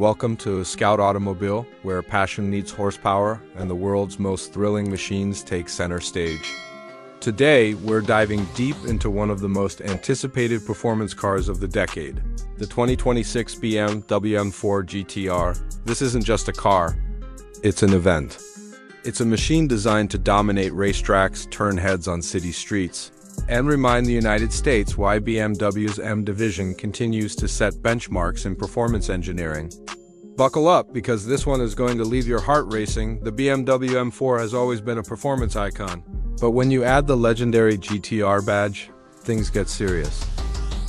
Welcome to Scout Automobile, where passion meets horsepower and the world's most thrilling machines take center stage. Today, we're diving deep into one of the most anticipated performance cars of the decade, the 2026 BMW M4 GTR. This isn't just a car, it's an event. It's a machine designed to dominate racetracks, turn heads on city streets, and remind the United States why BMW's M division continues to set benchmarks in performance engineering. Buckle up, because this one is going to leave your heart racing. The BMW M4 has always been a performance icon. But when you add the legendary GTR badge, things get serious.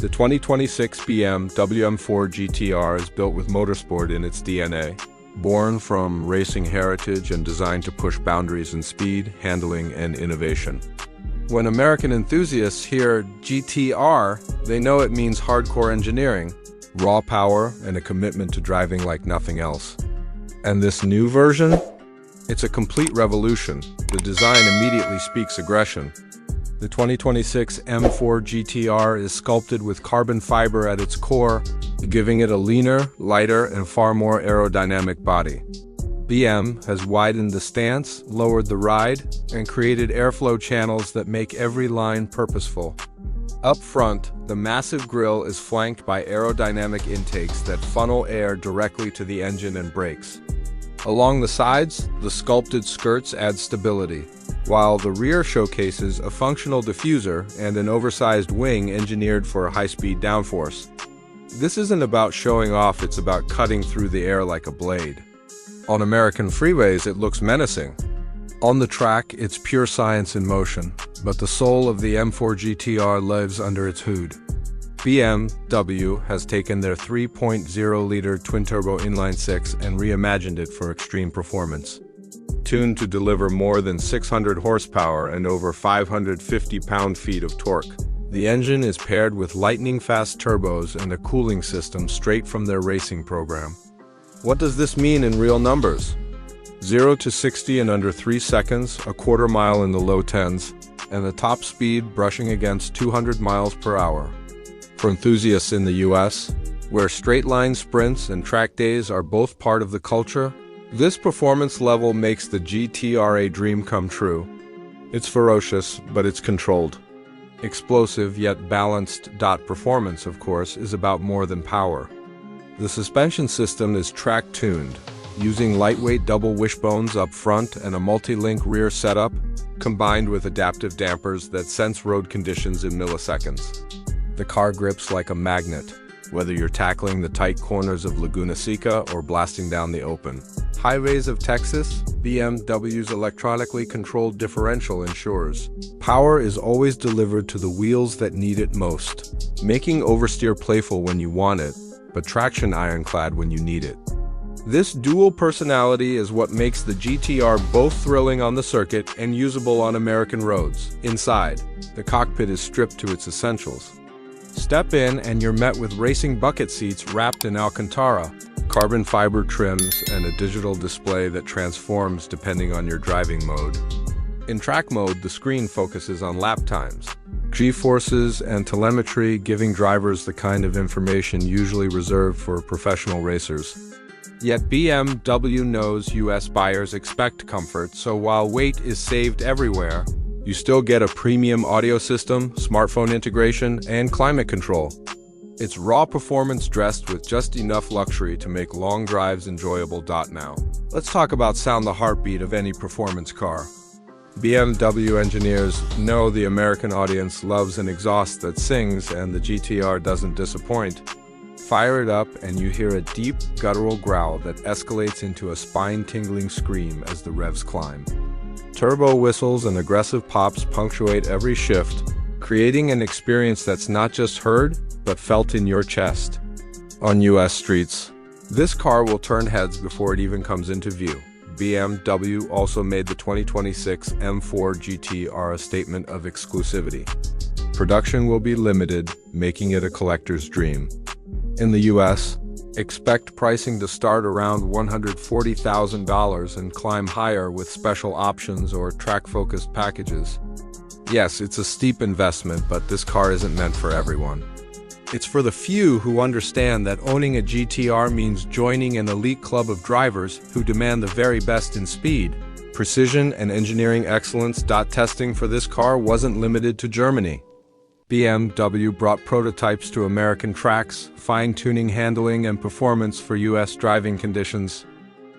The 2026 BMW M4 GTR is built with motorsport in its DNA. Born from racing heritage and designed to push boundaries in speed, handling, and innovation. When American enthusiasts hear GTR, they know it means hardcore engineering, raw power, and a commitment to driving like nothing else. And this new version? It's a complete revolution. The design immediately speaks aggression. The 2026 M4 GTR is sculpted with carbon fiber at its core, giving it a leaner, lighter, and far more aerodynamic body. BM has widened the stance, lowered the ride, and created airflow channels that make every line purposeful. Up front, the massive grille is flanked by aerodynamic intakes that funnel air directly to the engine and brakes. Along the sides, the sculpted skirts add stability, while the rear showcases a functional diffuser and an oversized wing engineered for high-speed downforce. This isn't about showing off, it's about cutting through the air like a blade. On American freeways, it looks menacing. On the track, it's pure science in motion, but the soul of the M4 GTR lives under its hood. BMW has taken their 3.0-liter twin-turbo inline-six and reimagined it for extreme performance. Tuned to deliver more than 600 horsepower and over 550 pound-feet of torque, the engine is paired with lightning-fast turbos and a cooling system straight from their racing program. What does this mean in real numbers? 0 to 60 in under 3 seconds, a quarter mile in the low tens, and the top speed brushing against 200 miles per hour. For enthusiasts in the US, where straight-line sprints and track days are both part of the culture, this performance level makes the GTR a dream come true. It's ferocious, but it's controlled. Explosive yet balanced. Performance, of course, is about more than power. The suspension system is track-tuned, using lightweight double wishbones up front and a multi-link rear setup, combined with adaptive dampers that sense road conditions in milliseconds. The car grips like a magnet, whether you're tackling the tight corners of Laguna Seca or blasting down the open highways of Texas. BMW's electronically controlled differential ensures power is always delivered to the wheels that need it most, making oversteer playful when you want it, but traction ironclad when you need it. This dual personality is what makes the GTR both thrilling on the circuit and usable on American roads. Inside, the cockpit is stripped to its essentials. Step in and you're met with racing bucket seats wrapped in Alcantara, carbon fiber trims, and a digital display that transforms depending on your driving mode. In track mode, the screen focuses on lap times, G-forces, and telemetry, giving drivers the kind of information usually reserved for professional racers. Yet BMW knows US buyers expect comfort, so while weight is saved everywhere, you still get a premium audio system, smartphone integration, and climate control. It's raw performance dressed with just enough luxury to make long drives enjoyable. Now, let's talk about sound, the heartbeat of any performance car. BMW engineers know the American audience loves an exhaust that sings, and the GTR doesn't disappoint. Fire it up and you hear a deep, guttural growl that escalates into a spine-tingling scream as the revs climb. Turbo whistles and aggressive pops punctuate every shift, creating an experience that's not just heard, but felt in your chest. On US streets, this car will turn heads before it even comes into view. BMW also made the 2026 M4 GTR a statement of exclusivity. Production will be limited, making it a collector's dream. In the US, expect pricing to start around $140,000 and climb higher with special options or track-focused packages. Yes, it's a steep investment, but this car isn't meant for everyone. It's for the few who understand that owning a GTR means joining an elite club of drivers who demand the very best in speed, precision, and engineering excellence. Testing for this car wasn't limited to Germany. BMW brought prototypes to American tracks, fine-tuning handling and performance for US driving conditions.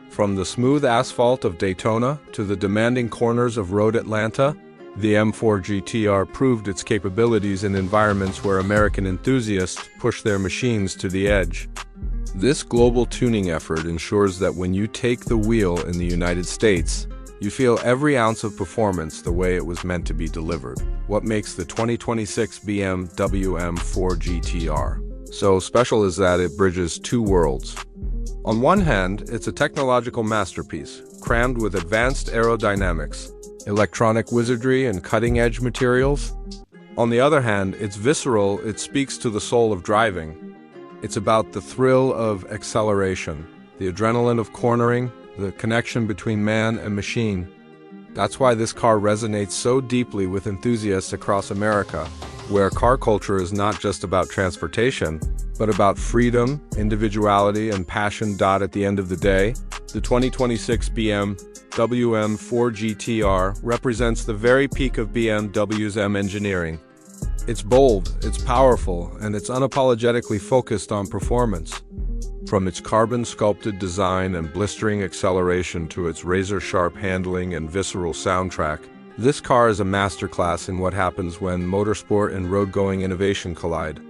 From the smooth asphalt of Daytona to the demanding corners of road Atlanta, the M4 GTR proved its capabilities in environments where American enthusiasts push their machines to the edge. This global tuning effort ensures that when you take the wheel in the United States, you feel every ounce of performance the way it was meant to be delivered. What makes the 2026 BMW M4 GTR so special is that it bridges two worlds. On one hand, it's a technological masterpiece, crammed with advanced aerodynamics, electronic wizardry, and cutting-edge materials. On the other hand, it's visceral. It speaks to the soul of driving. It's about the thrill of acceleration, the adrenaline of cornering, the connection between man and machine. That's why this car resonates so deeply with enthusiasts across America, where car culture is not just about transportation, but about freedom, individuality, and passion. At the end of the day, the 2026 BMW M4 GTR represents the very peak of BMW's M engineering. It's bold, it's powerful, and it's unapologetically focused on performance. From its carbon-sculpted design and blistering acceleration to its razor-sharp handling and visceral soundtrack, this car is a masterclass in what happens when motorsport and road-going innovation collide.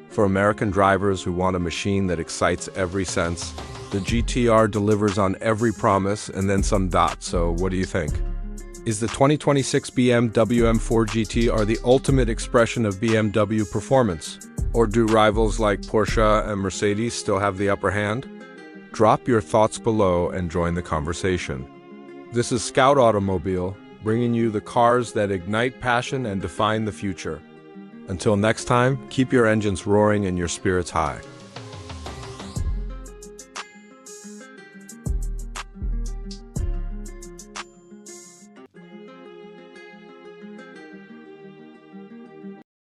For American drivers who want a machine that excites every sense, the GTR delivers on every promise and then some. So what do you think? Is the 2026 BMW M4 GTR the ultimate expression of BMW performance? Or do rivals like Porsche and Mercedes still have the upper hand? Drop your thoughts below and join the conversation. This is Scout Automobile, bringing you the cars that ignite passion and define the future. Until next time, keep your engines roaring and your spirits high.